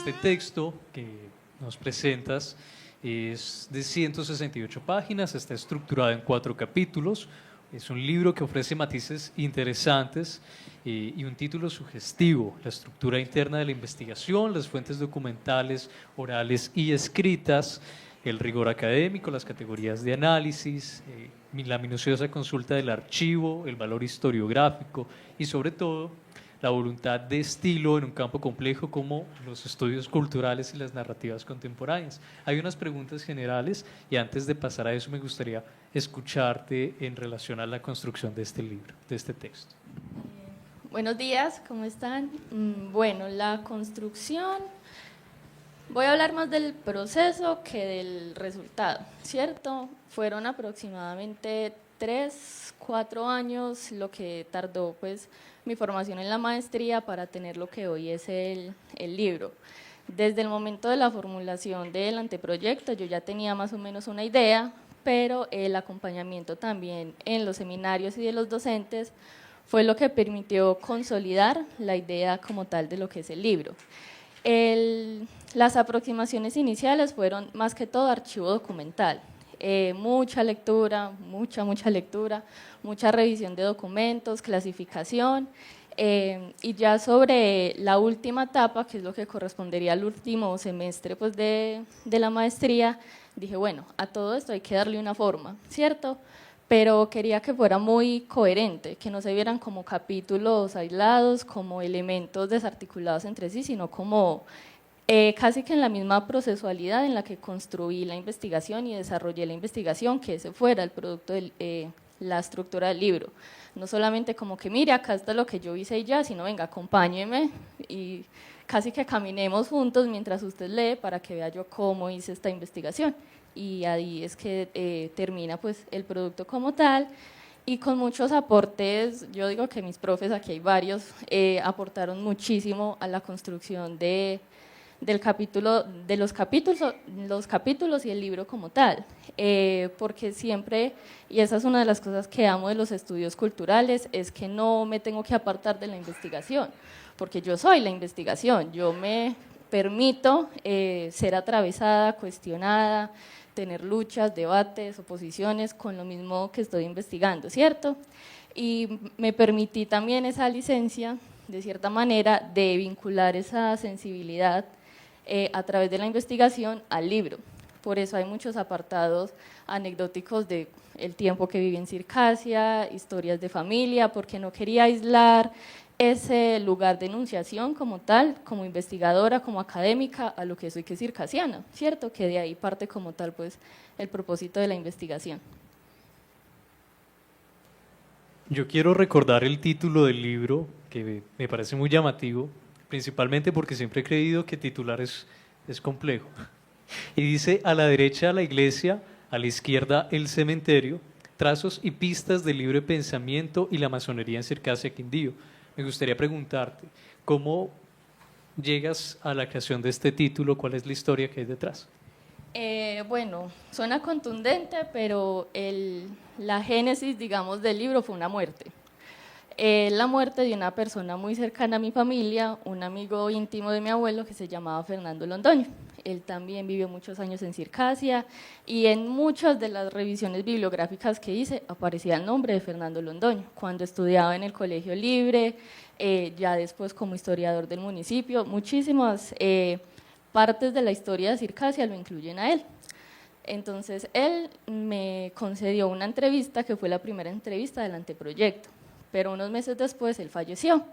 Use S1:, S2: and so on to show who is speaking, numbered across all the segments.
S1: Este texto que nos presentas es de 168 páginas, está estructurado en 4 capítulos, es un libro que ofrece matices interesantes y un título sugestivo: la estructura interna de la investigación, las fuentes documentales, orales y escritas, el rigor académico, las categorías de análisis, la minuciosa consulta del archivo, el valor historiográfico y sobre todo la voluntad de estilo en un campo complejo como los estudios culturales y las narrativas contemporáneas. Hay unas preguntas generales y antes de pasar a eso me gustaría escucharte en relación a la construcción de este libro, de este texto.
S2: Buenos días, ¿cómo están? Bueno, la construcción, voy a hablar más del proceso que del resultado, ¿cierto? Fueron aproximadamente 3-4 años lo que tardó pues mi formación en la maestría para tener lo que hoy es el libro. Desde el momento de la formulación del anteproyecto yo ya tenía más o menos una idea, pero el acompañamiento también en los seminarios y de los docentes fue lo que permitió consolidar la idea como tal de lo que es el libro. Las aproximaciones iniciales fueron más que todo archivo documental, mucha lectura, mucha lectura, mucha revisión de documentos, clasificación, y ya sobre la última etapa, que es lo que correspondería al último semestre pues, de la maestría, dije, bueno, a todo esto hay que darle una forma, ¿cierto? Pero quería que fuera muy coherente, que no se vieran como capítulos aislados, como elementos desarticulados entre sí, sino como casi que en la misma procesualidad en la que construí la investigación y desarrollé la investigación, que ese fuera el producto de la estructura del libro. No solamente como que mire, acá está lo que yo hice y ya, sino venga, acompáñeme y casi que caminemos juntos mientras usted lee para que vea yo cómo hice esta investigación. Y ahí es que termina pues el producto como tal, y con muchos aportes. Yo digo que mis profes, aquí hay varios, aportaron muchísimo a la construcción del capítulo, de los capítulos y el libro como tal, porque siempre, y esa es una de las cosas que amo de los estudios culturales, es que no me tengo que apartar de la investigación, porque yo soy la investigación, yo me permito ser atravesada, cuestionada, tener luchas, debates, oposiciones con lo mismo que estoy investigando, ¿cierto? Y me permití también esa licencia, de cierta manera, de vincular esa sensibilidad a través de la investigación al libro. Por eso hay muchos apartados anecdóticos de el tiempo que viví en Circasia, historias de familia, porque no quería aislar ese lugar de enunciación como tal, como investigadora, como académica, a lo que soy, que es circasiana, ¿cierto? Que de ahí parte como tal pues el propósito de la investigación.
S1: Yo quiero recordar el título del libro, que me parece muy llamativo, principalmente porque siempre he creído que titular es complejo. Y dice: a la derecha la iglesia, a la izquierda el cementerio, trazos y pistas de libre pensamiento y la masonería en Circasia, Quindío. Me gustaría preguntarte, ¿cómo llegas a la creación de este título? ¿Cuál es la historia que hay detrás?
S2: Bueno, suena contundente, pero la génesis, digamos, del libro fue una muerte. La muerte de una persona muy cercana a mi familia, un amigo íntimo de mi abuelo que se llamaba Fernando Londoño. Él también vivió muchos años en Circasia y en muchas de las revisiones bibliográficas que hice aparecía el nombre de Fernando Londoño. Cuando estudiaba en el Colegio Libre, ya después como historiador del municipio, muchísimas partes de la historia de Circasia lo incluyen a él. Entonces él me concedió una entrevista que fue la primera entrevista del anteproyecto, pero unos meses después él falleció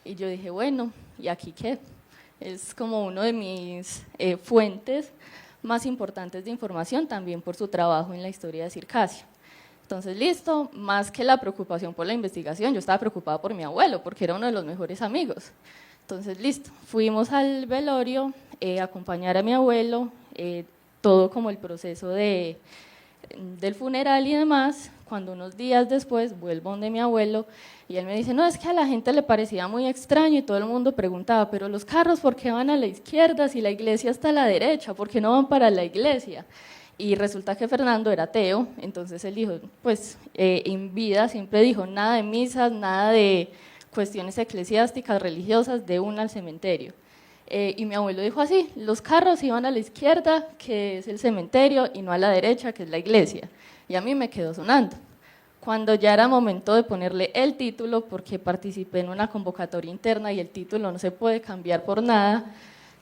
S2: y yo dije, bueno, ¿y aquí qué? Es como uno de mis fuentes más importantes de información, también por su trabajo en la historia de Circasia. Entonces, listo, más que la preocupación por la investigación, yo estaba preocupada por mi abuelo, porque era uno de los mejores amigos. Entonces, listo, fuimos al velorio, a acompañar a mi abuelo, todo como el proceso del funeral y demás. Cuando unos días después vuelvo donde mi abuelo y él me dice, no, es que a la gente le parecía muy extraño y todo el mundo preguntaba, pero los carros, ¿por qué van a la izquierda si la iglesia está a la derecha? ¿Por qué no van para la iglesia? Y resulta que Fernando era ateo, entonces él dijo, pues en vida siempre dijo, nada de misas, nada de cuestiones eclesiásticas, religiosas, de una al cementerio. Y mi abuelo dijo así: los carros iban a la izquierda, que es el cementerio, y no a la derecha, que es la iglesia. Y a mí me quedó sonando. Cuando ya era momento de ponerle el título, porque participé en una convocatoria interna y el título no se puede cambiar por nada,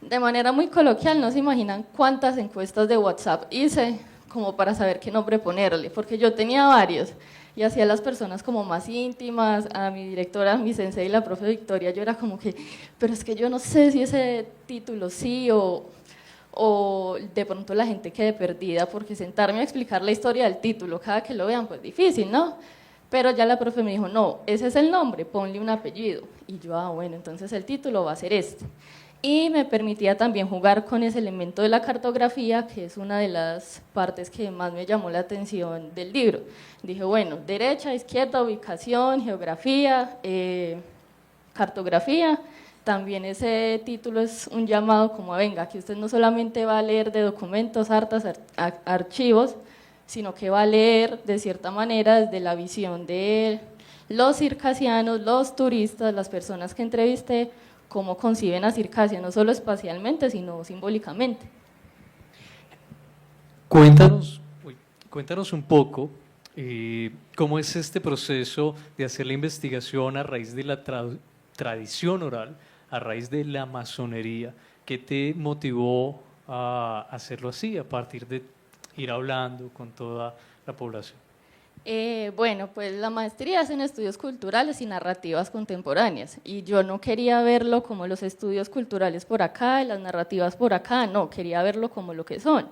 S2: de manera muy coloquial, no se imaginan cuántas encuestas de WhatsApp hice como para saber qué nombre ponerle, porque yo tenía varios y hacía a las personas como más íntimas, a mi directora, a mi sensei, la profe Victoria, yo era como que, pero es que yo no sé si ese título sí o de pronto la gente quede perdida, porque sentarme a explicar la historia del título cada que lo vean, pues difícil, ¿no? Pero ya la profe me dijo: no, ese es el nombre, ponle un apellido. Y yo, bueno, entonces el título va a ser este. Y me permitía también jugar con ese elemento de la cartografía, que es una de las partes que más me llamó la atención del libro. Dije, bueno, derecha, izquierda, ubicación, geografía, cartografía. También ese título es un llamado como, venga, que usted no solamente va a leer de documentos, hartas, archivos, sino que va a leer de cierta manera desde la visión de los circasianos, los turistas, las personas que entrevisté, cómo conciben a Circasia, no solo espacialmente, sino simbólicamente.
S1: Cuéntanos un poco cómo es este proceso de hacer la investigación a raíz de la tradición oral, a raíz de la masonería. ¿Qué te motivó a hacerlo así, a partir de ir hablando con toda la población?
S2: Bueno, pues la maestría es en estudios culturales y narrativas contemporáneas, y yo no quería verlo como los estudios culturales por acá y las narrativas por acá, no, quería verlo como lo que son,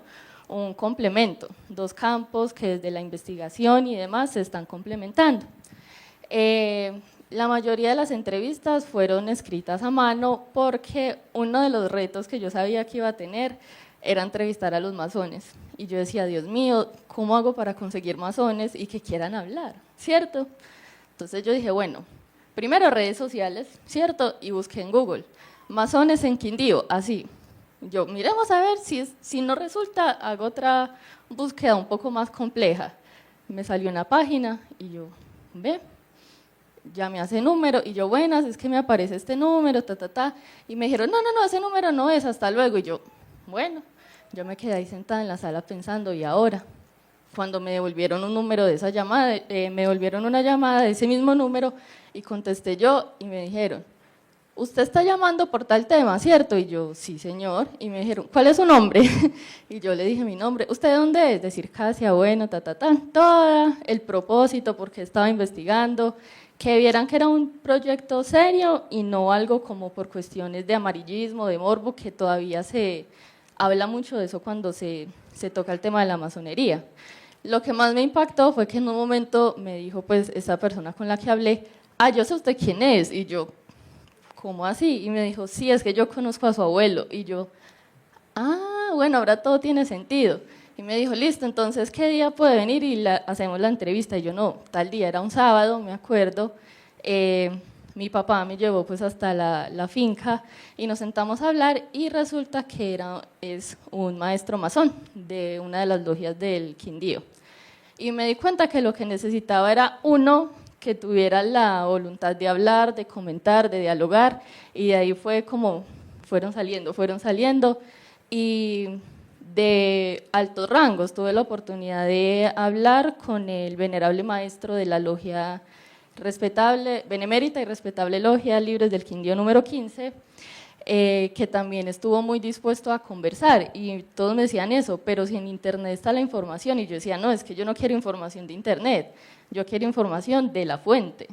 S2: un complemento, dos campos que desde la investigación y demás se están complementando. La mayoría de las entrevistas fueron escritas a mano porque uno de los retos que yo sabía que iba a tener era entrevistar a los masones. Y yo decía, Dios mío, ¿cómo hago para conseguir masones y que quieran hablar? ¿Cierto? Entonces yo dije, bueno, primero redes sociales, ¿cierto? Y busqué en Google, masones en Quindío, así. Yo, miremos a ver, si no resulta, hago otra búsqueda un poco más compleja. Me salió una página y yo, ve, ya me hace número, y yo, buenas, es que me aparece este número, y me dijeron, no, ese número no es, hasta luego, y yo, bueno. Yo me quedé ahí sentada en la sala pensando, ¿y ahora? Cuando me devolvieron un número de esa llamada, me devolvieron una llamada de ese mismo número y contesté yo y me dijeron, ¿usted está llamando por tal tema, cierto? Y yo, sí, señor. Y me dijeron, ¿cuál es su nombre? Y yo le dije mi nombre. ¿Usted de dónde es? De Circasia, bueno, todo el propósito, porque estaba investigando, que vieran que era un proyecto serio y no algo como por cuestiones de amarillismo, de morbo, que todavía se habla mucho de eso cuando se toca el tema de la masonería. Lo que más me impactó fue que en un momento me dijo, pues, esa persona con la que hablé, yo sé usted quién es, y yo, ¿cómo así? Y me dijo, sí, es que yo conozco a su abuelo, y yo, bueno, ahora todo tiene sentido. Y me dijo, listo, entonces, ¿qué día puede venir y hacemos la entrevista? Y yo, no, tal día, era un sábado, me acuerdo, mi papá me llevó pues hasta la finca y nos sentamos a hablar, y resulta que es un maestro masón de una de las logias del Quindío. Y me di cuenta que lo que necesitaba era uno que tuviera la voluntad de hablar, de comentar, de dialogar, y de ahí fue como fueron saliendo, y de altos rangos. Tuve la oportunidad de hablar con el venerable maestro de la logia respetable, benemérita y respetable logia Libres del Quindío número 15, que también estuvo muy dispuesto a conversar, y todos me decían eso, pero si en internet está la información, y yo decía, no, es que yo no quiero información de internet, yo quiero información de la fuente,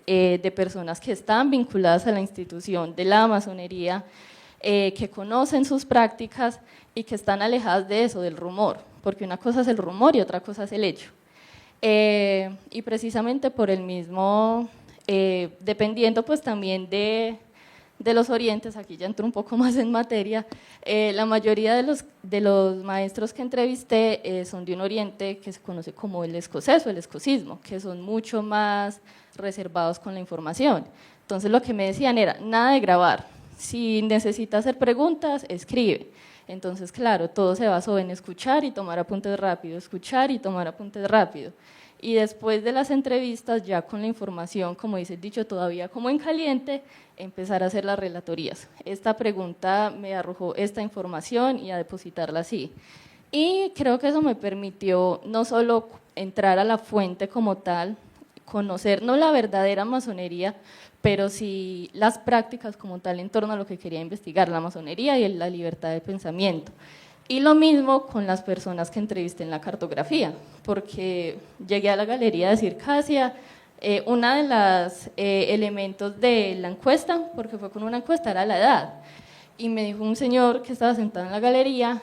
S2: de personas que están vinculadas a la institución de la masonería, que conocen sus prácticas y que están alejadas de eso, del rumor, porque una cosa es el rumor y otra cosa es el hecho. Y precisamente por el mismo, dependiendo pues también de los orientes, aquí ya entro un poco más en materia, la mayoría de los maestros que entrevisté son de un oriente que se conoce como el escocés o el escocismo, que son mucho más reservados con la información. Entonces lo que me decían era, nada de grabar, si necesita hacer preguntas, escribe. Entonces, claro, todo se basó en escuchar y tomar apuntes rápido, escuchar y tomar apuntes rápido. y después de las entrevistas, ya con la información, como dice el dicho, todavía como en caliente, empezar a hacer las relatorías. Esta pregunta me arrojó esta información y a depositarla así. Y creo que eso me permitió no solo entrar a la fuente como tal, conocer no la verdadera masonería, pero sí las prácticas como tal en torno a lo que quería investigar, la masonería y la libertad de pensamiento. Y lo mismo con las personas que entrevisté en la cartografía, porque llegué a la galería de Circasia, una de los elementos de la encuesta, porque fue con una encuesta, era la edad, y me dijo un señor que estaba sentado en la galería,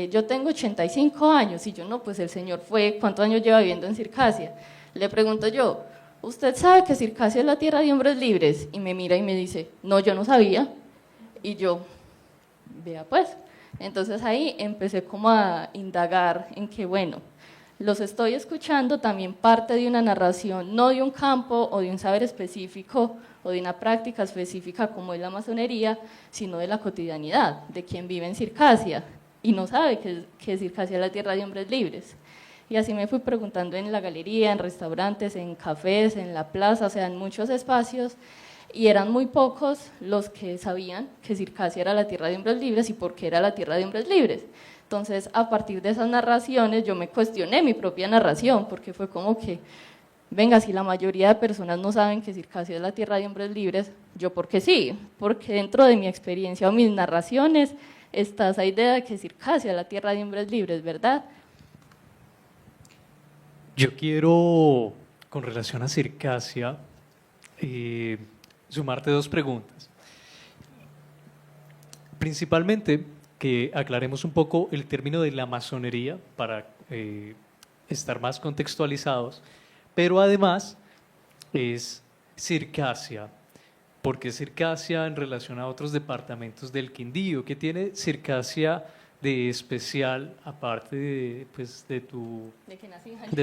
S2: yo tengo 85 años, y yo no, pues el señor fue, ¿cuántos años lleva viviendo en Circasia? Le pregunto yo, ¿usted sabe que Circasia es la tierra de hombres libres? Y me mira y me dice, no, yo no sabía, y yo, vea pues. Entonces ahí empecé como a indagar en que, bueno, los estoy escuchando también parte de una narración, no de un campo o de un saber específico o de una práctica específica como es la masonería, sino de la cotidianidad, de quien vive en Circasia y no sabe que Circasia es la tierra de hombres libres. Y así me fui preguntando en la galería, en restaurantes, en cafés, en la plaza, o sea, en muchos espacios, y eran muy pocos los que sabían que Circasia era la tierra de hombres libres y por qué era la tierra de hombres libres. Entonces, a partir de esas narraciones, yo me cuestioné mi propia narración, porque fue como que, venga, si la mayoría de personas no saben que Circasia es la tierra de hombres libres, yo porque sí, porque dentro de mi experiencia o mis narraciones está esa idea de que Circasia es la tierra de hombres libres, ¿verdad?
S1: Yo quiero, con relación a Circasia, sumarte dos preguntas. Principalmente, que aclaremos un poco el término de la masonería para estar más contextualizados, pero además es Circasia. ¿Por qué Circasia en relación a otros departamentos del Quindío? ¿Qué tiene Circasia de especial, aparte de, pues, de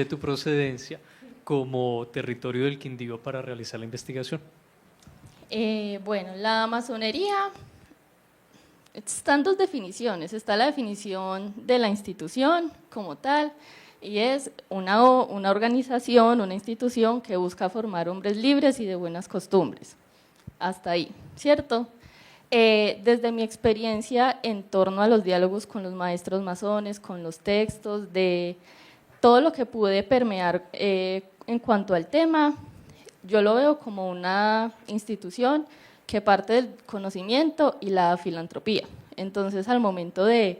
S1: tu procedencia, como territorio del Quindío para realizar la investigación?
S2: Bueno, la masonería, están dos definiciones. Está la definición de la institución como tal, y es una organización, una institución que busca formar hombres libres y de buenas costumbres. Hasta ahí, ¿cierto? Desde mi experiencia en torno a los diálogos con los maestros masones, con los textos, de todo lo que pude permear en cuanto al tema, yo lo veo como una institución que parte del conocimiento y la filantropía. Entonces, al momento de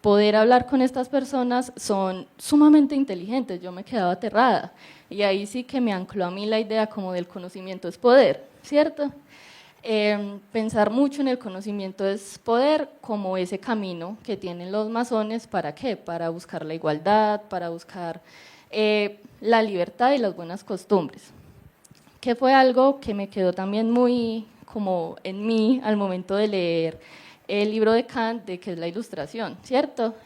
S2: poder hablar con estas personas, son sumamente inteligentes, yo me quedaba aterrada, y ahí sí que me ancló a mí la idea como del conocimiento es poder, ¿cierto? Pensar mucho en el conocimiento es poder como ese camino que tienen los masones, ¿para qué? Para buscar la igualdad, para buscar la libertad y las buenas costumbres, que fue algo que me quedó también muy como en mí al momento de leer el libro de Kant, de que es la ilustración, ¿cierto?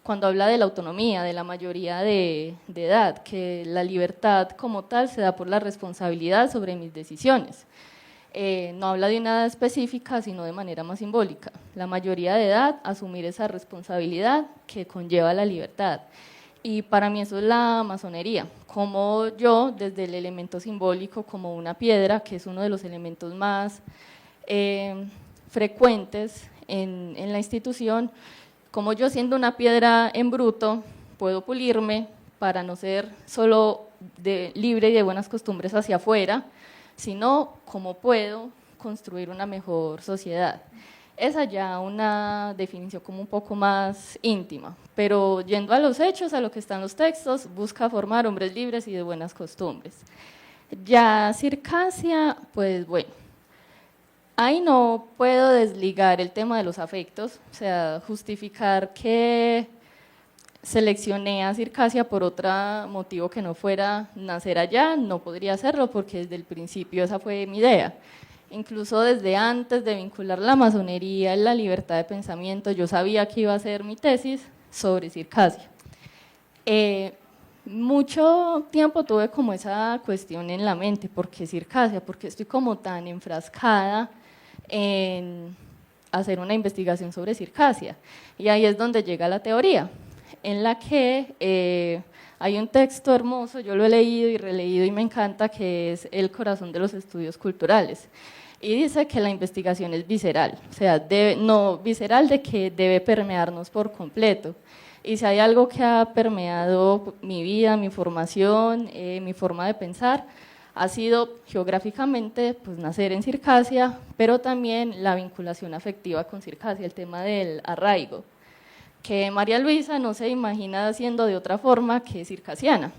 S2: Cuando habla de la autonomía, de la mayoría de edad, que la libertad como tal se da por la responsabilidad sobre mis decisiones. No habla de una edad específica, sino de manera más simbólica. La mayoría de edad, asumir esa responsabilidad que conlleva la libertad. Y para mí eso es la masonería, como yo, desde el elemento simbólico, como una piedra, que es uno de los elementos más frecuentes en la institución, como yo siendo una piedra en bruto, puedo pulirme para no ser solo libre y de buenas costumbres hacia afuera, sino cómo puedo construir una mejor sociedad. Esa ya una definición como un poco más íntima, pero yendo a los hechos, a lo que están los textos, busca formar hombres libres y de buenas costumbres. Ya Circasia, pues bueno, ahí no puedo desligar el tema de los afectos, o sea, justificar que seleccioné a Circasia por otro motivo que no fuera nacer allá, no podría hacerlo porque desde el principio esa fue mi idea. Incluso desde antes de vincular la masonería y la libertad de pensamiento, yo sabía que iba a hacer mi tesis sobre Circasia. Mucho tiempo tuve como esa cuestión en la mente, ¿por qué Circasia? ¿Por qué estoy como tan enfrascada en hacer una investigación sobre Circasia? Y ahí es donde llega la teoría, en la que Hay un texto hermoso, yo lo he leído y releído y me encanta, que es El corazón de los estudios culturales. Y dice que la investigación es visceral, o sea, no visceral de que debe permearnos por completo. Y si hay algo que ha permeado mi vida, mi formación, mi forma de pensar, ha sido geográficamente pues, nacer en Circasia, pero también la vinculación afectiva con Circasia, el tema del arraigo, que María Luisa no se imagina haciendo de otra forma que circasiana.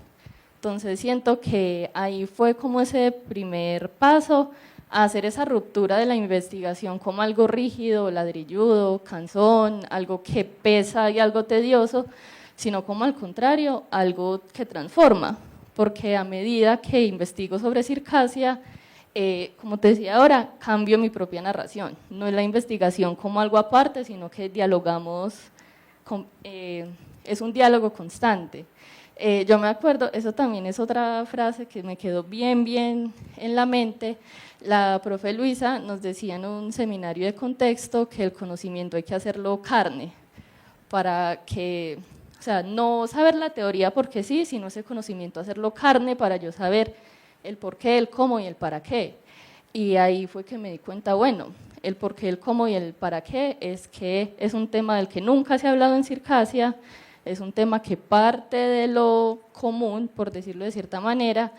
S2: Entonces siento que ahí fue como ese primer paso a hacer esa ruptura de la investigación como algo rígido, ladrilludo, cansón, algo que pesa y algo tedioso, sino como al contrario, algo que transforma, porque a medida que investigo sobre Circasia, como te decía ahora, cambio mi propia narración, no es la investigación como algo aparte, sino que dialogamos, es un diálogo constante. Yo me acuerdo, eso también es otra frase que me quedó bien en la mente. La profe Luisa nos decía en un seminario de contexto que el conocimiento hay que hacerlo carne, para que, o sea, no saber la teoría porque sí, sino ese conocimiento hacerlo carne para yo saber el por qué, el cómo y el para qué. Y ahí fue que me di cuenta, bueno, el por qué, el cómo y el para qué es que es un tema del que nunca se ha hablado en Circasia, es un tema que parte de lo común, por decirlo de cierta manera,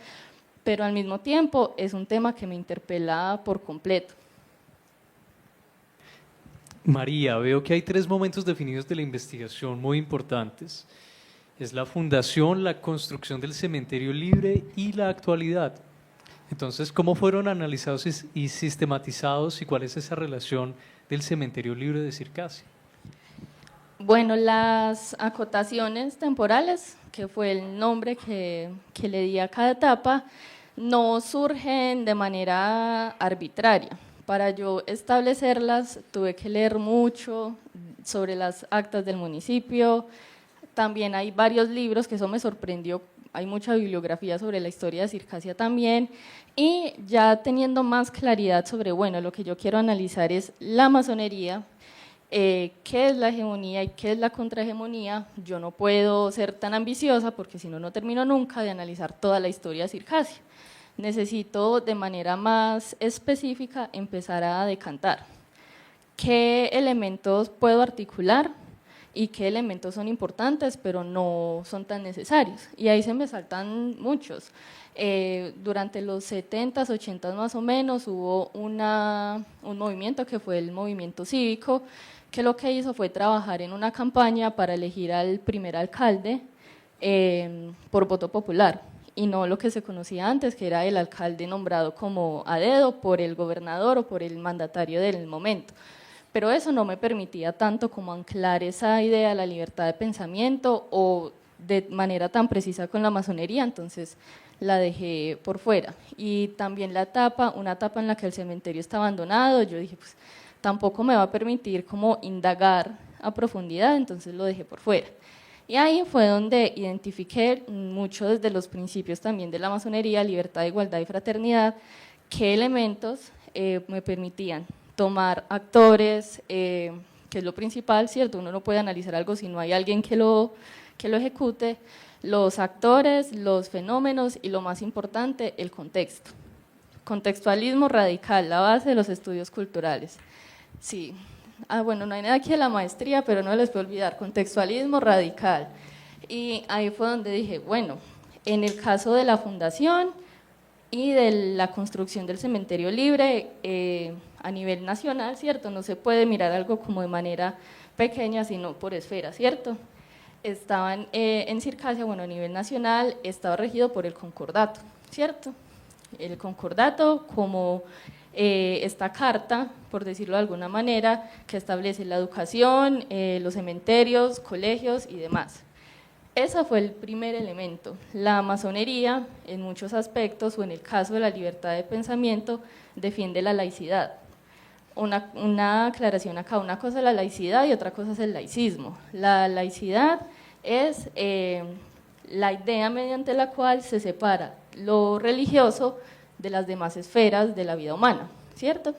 S2: pero al mismo tiempo es un tema que me interpela por completo.
S1: María, veo que hay tres momentos definidos de la investigación muy importantes. Es la fundación, la construcción del cementerio libre y la actualidad. Entonces, ¿cómo fueron analizados y sistematizados y cuál es esa relación del cementerio libre de Circasia?
S2: Bueno, las acotaciones temporales, que fue el nombre que le di a cada etapa, no surgen de manera arbitraria. Para yo establecerlas tuve que leer mucho sobre las actas del municipio, también hay varios libros, que eso me sorprendió, hay mucha bibliografía sobre la historia de Circasia también, y ya teniendo más claridad sobre, bueno, lo que yo quiero analizar es la masonería, qué es la hegemonía y qué es la contrahegemonía. Yo no puedo ser tan ambiciosa porque si no, no termino nunca de analizar toda la historia de Circasia. Necesito de manera más específica empezar a decantar qué elementos puedo articular y qué elementos son importantes pero no son tan necesarios, y ahí se me saltan muchos. Durante los 70s, 80s más o menos hubo un movimiento que fue el movimiento cívico, que lo que hizo fue trabajar en una campaña para elegir al primer alcalde por voto popular, y no lo que se conocía antes, que era el alcalde nombrado como a dedo por el gobernador o por el mandatario del momento. Pero eso no me permitía tanto como anclar esa idea de la libertad de pensamiento o de manera tan precisa con la masonería, entonces la dejé por fuera. Y también una etapa en la que el cementerio está abandonado, yo dije, pues tampoco me va a permitir como indagar a profundidad, entonces lo dejé por fuera. Y ahí fue donde identifiqué mucho desde los principios también de la masonería, libertad, igualdad y fraternidad, qué elementos me permitían tomar actores, que es lo principal, ¿cierto? Uno no puede analizar algo si no hay alguien que lo ejecute, los actores, los fenómenos y lo más importante, el contexto. Contextualismo radical, la base de los estudios culturales. Sí, bueno, no hay nada aquí de la maestría, pero no les puedo olvidar, contextualismo radical. Y ahí fue donde dije, bueno, en el caso de la fundación y de la construcción del cementerio libre a nivel nacional, ¿cierto? No se puede mirar algo como de manera pequeña, sino por esfera, ¿cierto? Estaban en Circasia, bueno, a nivel nacional, estaba regido por el concordato, ¿cierto? El concordato como esta carta, por decirlo de alguna manera, que establece la educación, los cementerios, colegios y demás. Ese fue el primer elemento. La masonería, en muchos aspectos, o en el caso de la libertad de pensamiento, defiende la laicidad. Una aclaración acá, una cosa es la laicidad y otra cosa es el laicismo. La laicidad es la idea mediante la cual se separa lo religioso de las demás esferas de la vida humana, ¿cierto?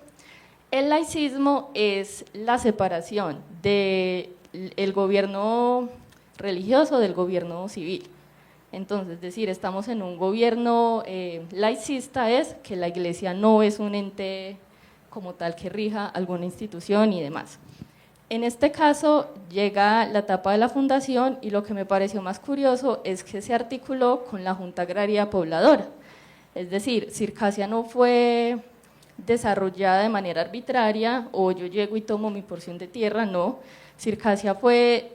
S2: El laicismo es la separación del gobierno religioso del gobierno civil. Entonces, decir, estamos en un gobierno laicista es que la iglesia no es un ente como tal que rija alguna institución y demás. En este caso llega la etapa de la fundación y lo que me pareció más curioso es que se articuló con la Junta Agraria Pobladora. Es decir, Circasia no fue desarrollada de manera arbitraria o yo llego y tomo mi porción de tierra, no. Circasia fue,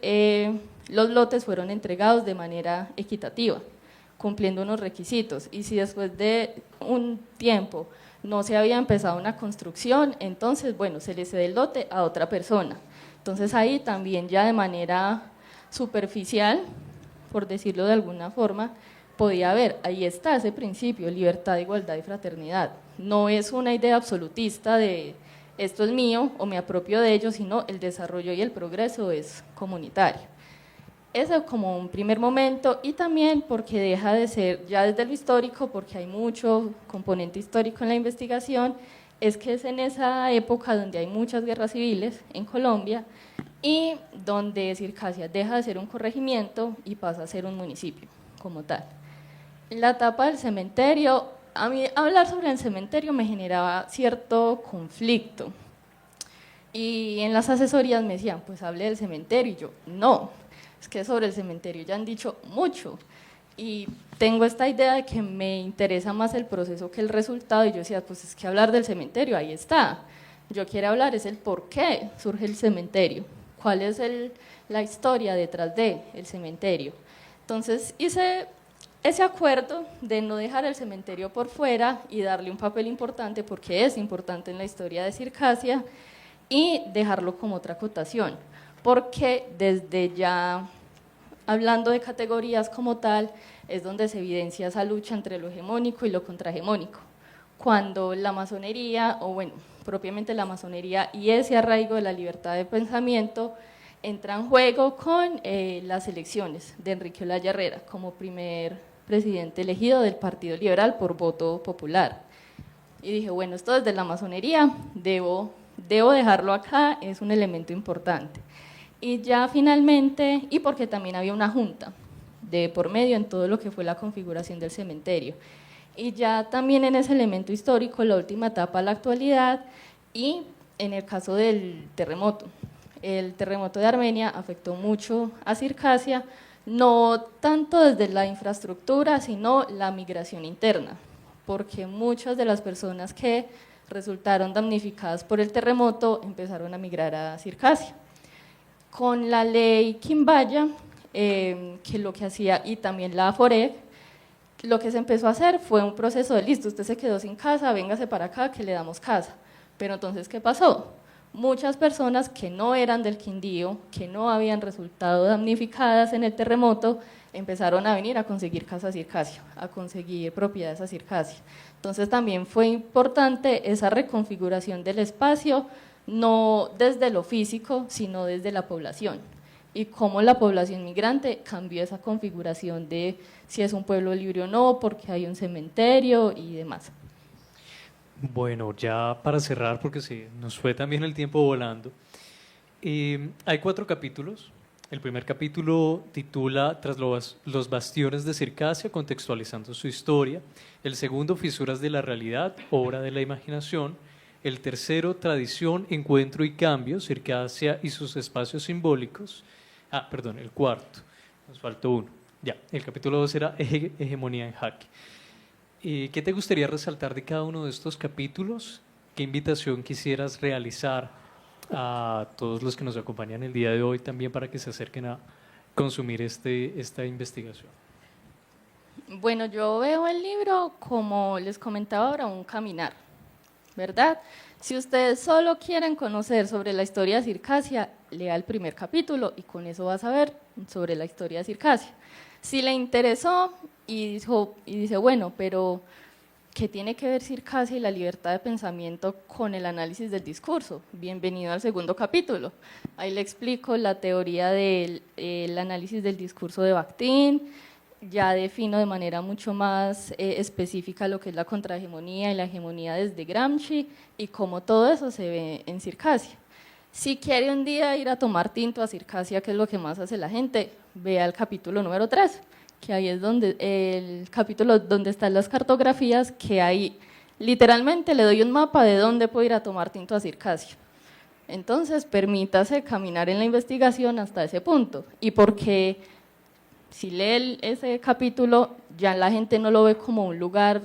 S2: los lotes fueron entregados de manera equitativa, cumpliendo unos requisitos y si después de un tiempo no se había empezado una construcción, entonces bueno, se le cede el lote a otra persona. Entonces ahí también ya de manera superficial, por decirlo de alguna forma, podía haber, ahí está ese principio, libertad, igualdad y fraternidad. No es una idea absolutista de esto es mío o me apropio de ello, sino el desarrollo y el progreso es comunitario. Ese como un primer momento y también porque deja de ser, ya desde lo histórico, porque hay mucho componente histórico en la investigación, es que es en esa época donde hay muchas guerras civiles en Colombia y donde Circasia deja de ser un corregimiento y pasa a ser un municipio como tal. La etapa del cementerio, a mí hablar sobre el cementerio me generaba cierto conflicto y en las asesorías me decían, pues hable del cementerio y yo, no, es que sobre el cementerio ya han dicho mucho y tengo esta idea de que me interesa más el proceso que el resultado y yo decía, pues es que hablar del cementerio, ahí está, yo quiero hablar es el por qué surge el cementerio, cuál es la historia detrás del cementerio. Entonces hice ese acuerdo de no dejar el cementerio por fuera y darle un papel importante porque es importante en la historia de Circasia y dejarlo como otra acotación, porque desde ya hablando de categorías como tal, es donde se evidencia esa lucha entre lo hegemónico y lo contrahegemónico. Cuando la masonería, o bueno, propiamente la masonería y ese arraigo de la libertad de pensamiento entra en juego con las elecciones de Enrique Olaya Herrera como primer presidente elegido del Partido Liberal por voto popular. Y dije, bueno, esto desde la masonería, debo dejarlo acá, es un elemento importante. Y ya finalmente, y porque también había una junta de por medio en todo lo que fue la configuración del cementerio. Y ya también en ese elemento histórico, la última etapa, la actualidad, y en el caso del terremoto. El terremoto de Armenia afectó mucho a Circasia, no tanto desde la infraestructura, sino la migración interna, porque muchas de las personas que resultaron damnificadas por el terremoto empezaron a migrar a Circasia. Con la ley Quimbaya, que lo que hacía, y también la AFOREG, lo que se empezó a hacer fue un proceso de listo, usted se quedó sin casa, véngase para acá que le damos casa. Pero entonces, ¿qué pasó? Muchas personas que no eran del Quindío, que no habían resultado damnificadas en el terremoto, empezaron a venir a conseguir casa a Circasia, a conseguir propiedades a Circasia. Entonces también fue importante esa reconfiguración del espacio, no desde lo físico, sino desde la población. Y cómo la población migrante cambió esa configuración de si es un pueblo libre o no, porque hay un cementerio y demás.
S1: Bueno, ya para cerrar, porque nos fue también el tiempo volando, hay 4 capítulos. El primer capítulo titula Tras los bastiones de Circasia, contextualizando su historia. El segundo, Fisuras de la realidad, obra de la imaginación. El tercero, Tradición, encuentro y cambio, Circasia y sus espacios simbólicos. El cuarto, nos faltó uno. Ya, el capítulo 2 era Hegemonía en jaque. ¿Qué te gustaría resaltar de cada uno de estos capítulos? ¿Qué invitación quisieras realizar a todos los que nos acompañan el día de hoy también para que se acerquen a consumir esta investigación?
S2: Bueno, yo veo el libro, como les comentaba ahora, un caminar, ¿verdad? Si ustedes solo quieren conocer sobre la historia de Circasia, lea el primer capítulo y con eso va a saber sobre la historia de Circasia. Si le interesó y dice, bueno, pero ¿qué tiene que ver Circasia y la libertad de pensamiento con el análisis del discurso? Bienvenido al segundo capítulo. Ahí le explico la teoría del análisis del discurso de Bakhtin, ya defino de manera mucho más específica lo que es la contrahegemonía y la hegemonía desde Gramsci y cómo todo eso se ve en Circasia. Si quiere un día ir a tomar tinto a Circasia, que es lo que más hace la gente, vea el capítulo número 3, que ahí es donde el capítulo donde están las cartografías, que ahí literalmente le doy un mapa de dónde puedo ir a tomar tinto a Circassia. Entonces, permítase caminar en la investigación hasta ese punto. Y porque si lee ese capítulo, ya la gente no lo ve como un lugar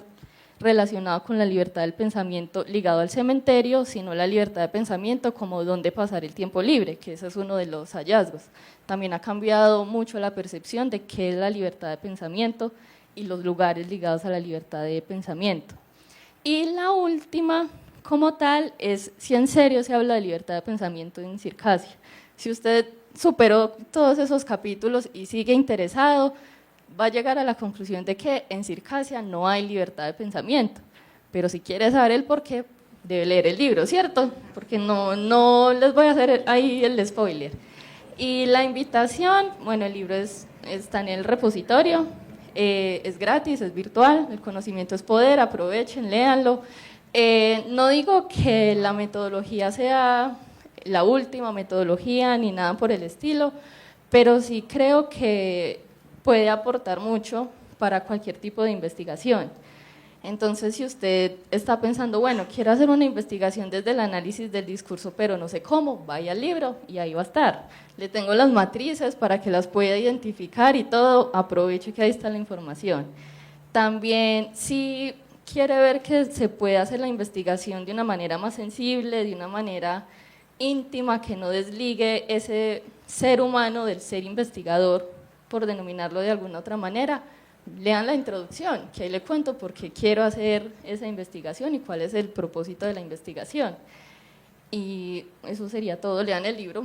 S2: relacionado con la libertad del pensamiento ligado al cementerio, sino la libertad de pensamiento como donde pasar el tiempo libre, que ese es uno de los hallazgos. También ha cambiado mucho la percepción de qué es la libertad de pensamiento y los lugares ligados a la libertad de pensamiento. Y la última, como tal, es si en serio se habla de libertad de pensamiento en Circassia. Si usted superó todos esos capítulos y sigue interesado, va a llegar a la conclusión de que en Circassia no hay libertad de pensamiento, pero si quiere saber el por qué, debe leer el libro, ¿cierto? Porque no les voy a hacer ahí el spoiler. Y la invitación, bueno, el libro está en el repositorio, es gratis, es virtual, el conocimiento es poder, aprovechen, léanlo. No digo que la metodología sea la última metodología ni nada por el estilo, pero sí creo que puede aportar mucho para cualquier tipo de investigación. Entonces, si usted está pensando, bueno, quiero hacer una investigación desde el análisis del discurso, pero no sé cómo, vaya al libro y ahí va a estar. Le tengo las matrices para que las pueda identificar y todo, aproveche que ahí está la información. También, si quiere ver que se puede hacer la investigación de una manera más sensible, de una manera íntima, que no desligue ese ser humano del ser investigador, por denominarlo de alguna otra manera, lean la introducción, que ahí le cuento por qué quiero hacer esa investigación y cuál es el propósito de la investigación. Y eso sería todo, lean el libro.